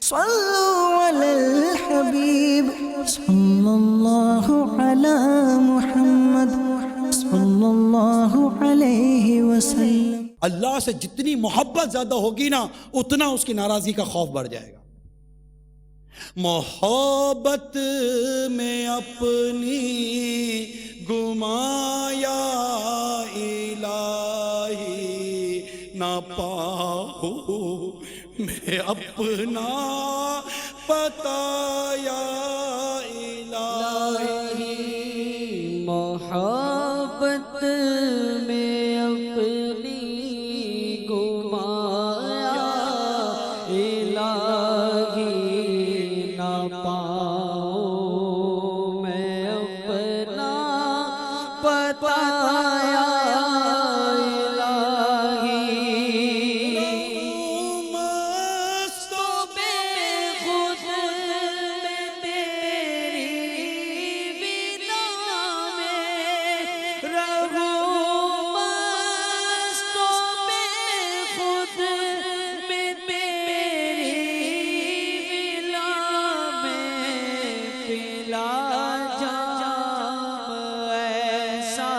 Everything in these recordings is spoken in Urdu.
صلوا علی الحبیب صلی اللہ علی محمد صلی اللہ علیہ وسلم۔ اللہ سے جتنی محبت زیادہ ہوگی نا اتنا اس کی ناراضگی کا خوف بڑھ جائے گا۔ محبت میں اپنی گمایا الہی نہ پاؤ میں اپنا پتہ یا الہی۔ محبت میں اپنی گمایا الہی نہ پاؤ میں اپنا پتایا الہی۔ مستوں بے خود میں تیری ودا میں رہوں، مستوں بے خود میں تیری ودا میں پلا جام ایسا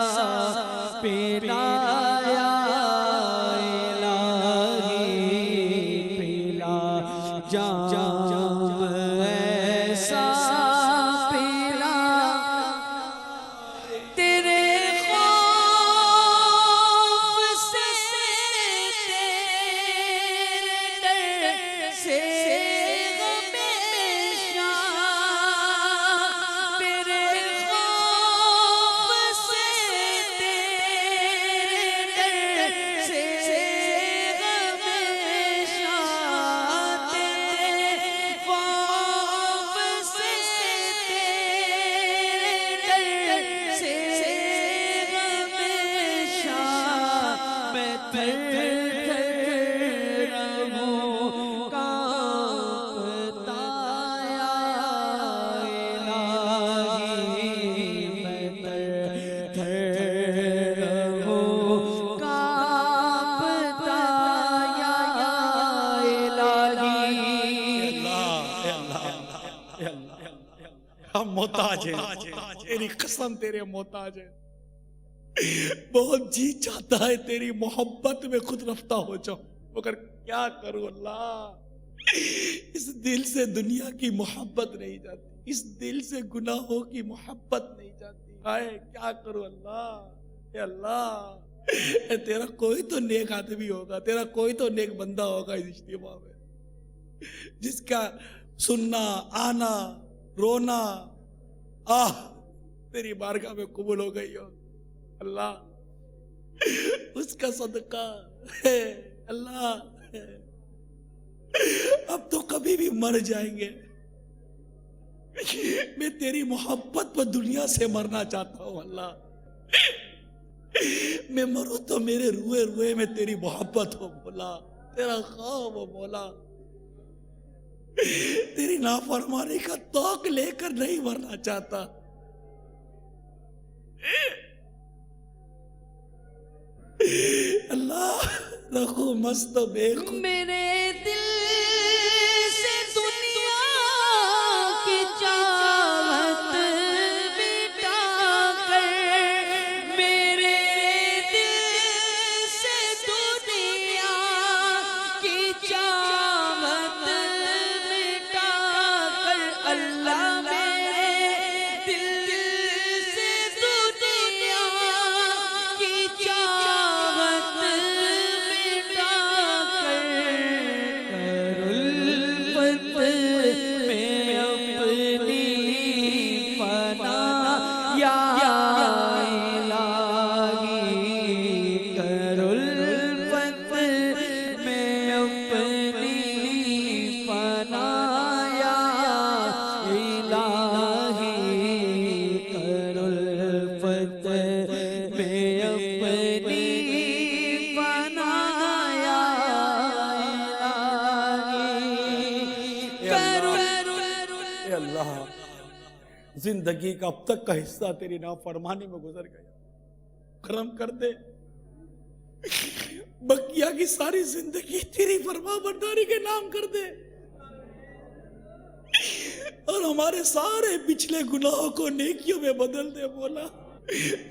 پلایا الہی، پلا جام ایسا پلا تیرے خوف سے، تیرے ڈر سے ہمیشہ، تیرے خوف سے، تیرے ڈر سے ہمیشہ، تیرے خوف سے، تیرے ڈر سے ہمیشہ میں تھر تھر رہوں کانپتا یا الہی، میں تھر تھر رہوں کانپتا یا الہی۔ ہم محتاج ہیں، تیری قسم تیرے محتاج ہیں۔ بہت جی چاہتا ہے تیری محبت میں خود رفتہ ہو جاؤں، مگر کیا کروں اللہ، اس دل سے دنیا کی محبت نہیں جاتی، اس دل سے گناہوں کی محبت نہیں جاتی۔ ہائے کیا کروں اللہ، اے اللہ، اے تیرا کوئی تو نیک آدمی ہوگا، تیرا کوئی تو نیک بندہ ہوگا اس اجتماع میں، جس کا سننا، آنا، رونا تیری بارگاہ میں قبول ہو گئی ہو اللہ، اس کا صدقہ ہے اللہ۔ اب تو کبھی بھی مر جائیں گے، میں تیری محبت پر دنیا سے مرنا چاہتا ہوں اللہ، میں مروں تو میرے روئے روئے میں تیری محبت ہو مولا، تیرا خواب ہو مولا، تیری نافرمانی کا توق لے کر نہیں مرنا چاہتا۔ اللہ رکھو مست بے خود میرے دل سے دنیا کی چاہت مٹا کر، میرے دل سے دنیا کی چاہت مٹا کر، اللہ میرے دل سے دنیا کی چاہت مٹا زندگی کا اب تک کا حصہ تیری نافرمانی میں گزر گیا، کرم کر دے بقیہ کی ساری زندگی تیری فرما برداری کے نام کر دے۔ اور ہمارے سارے پچھلے گناہوں کو نیکیوں میں بدل دے مولا.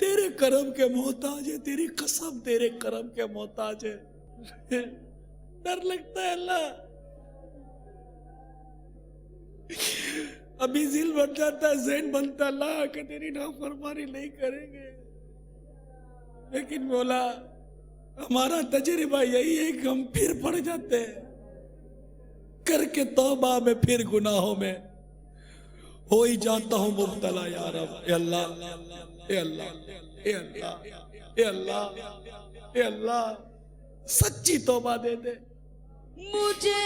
تیرے کرم کے محتاج ہے, تیری قسم تیرے کرم کے محتاج ہے. ڈر لگتا ہے اللہ, ابھی ذل بن جاتا ہے, ذہن بنتا ہے اللہ کہ تیری نافرمانی نہیں کریں گے. لیکن مولا ہمارا تجربہ یہی ہے کہ ہم پھر پڑ جاتے ہیں کر کے توبہ میں, پھر گناہوں میں ہو ہی جاتا ہوں مبتلا. یا رب, اے اللہ, اے اللہ, اے اللہ, اے اللہ, اے اللہ, سچی توبہ دے دے مجھے